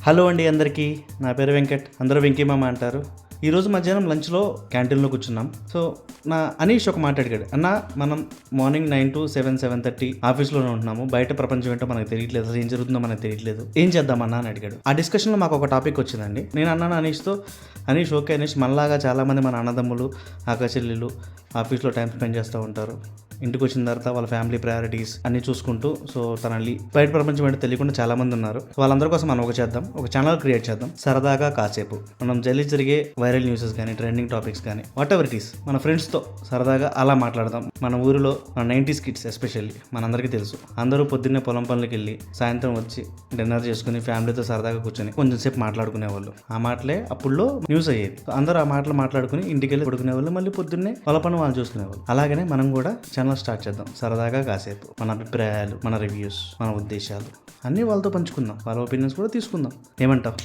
Hello అండి అందరికీ, నా పేరు వెంకట్, అందరూ వెంకీమామ అంటారు. ఈరోజు మధ్యాహ్నం లంచ్లో క్యాంటీన్లో కూర్చున్నాం. సో నా అనీష్ ఒక మాట అడిగాడు, అన్న మనం మార్నింగ్ 9 to 7:30 ఆఫీస్లోనే ఉంటున్నాము, బయట ప్రపంచం ఏంటో మనకు తెలియట్లేదు, అసలు ఏం జరుగుతుందో మనకు తెలియట్లేదు, ఏం చేద్దామన్నా అని అడిగాడు. ఆ డిస్కషన్లో మాకు ఒక టాపిక్ వచ్చిందండి. నేను అన్నాను అనీష్తో, అనీష్ ఓకే అనీష్, మనలాగా చాలామంది మన అన్నదమ్ములు అక్క చెల్లెళ్ళు ఆఫీస్లో టైం స్పెండ్ చేస్తూ ఉంటారు, ఇంటికి వచ్చిన తర్వాత వాళ్ళ ఫ్యామిలీ ప్రయారిటీస్ అన్ని చూసుకుంటూ సో తనని బయట ప్రపంచం ఏంటో తెలియకుండా చాలా మంది ఉన్నారు. వాళ్ళందరి కోసం మనం ఒక ఛానల్ క్రియేట్ చేద్దాం, సరదాగా కాసేపు. మనం జరిగే వైరల్ న్యూసెస్ కానీ, ట్రెండింగ్ టాపిక్స్ కానీ, వాట్ ఎవర్ ఇట్ ఈస్, మన ఫ్రెండ్స్తో సరదాగా అలా మాట్లాడదాం. మన ఊరిలో మన 90s కిడ్స్ ఎస్పెషల్లీ మనందరికీ తెలుసు, అందరూ పొద్దున్నే పొలం పనులకి వెళ్ళి సాయంత్రం వచ్చి డిన్నర్ చేసుకుని ఫ్యామిలీతో సరదాగా కూర్చొని కొంచెం సేపు మాట్లాడుకునేవాళ్ళు. ఆ మాటలే అప్పుడులో న్యూస్ అయ్యేది. అందరూ ఆ మాటలు మాట్లాడుకుని ఇంటికి వెళ్ళి పడుకునేవాళ్ళు, మళ్ళీ పొద్దున్నే వాళ్ళ పని వాళ్ళు చూసుకునేవాళ్ళు. అలాగనే మనం కూడా ఛానల్ స్టార్ట్ చేద్దాం, సరదాగా కాసేపు మన అభిప్రాయాలు, మన రివ్యూస్, మన ఉద్దేశాలు అన్నీ వాళ్ళతో పంచుకుందాం, వాళ్ళ ఒపీనియన్స్ కూడా తీసుకుందాం. ఏమంటావు?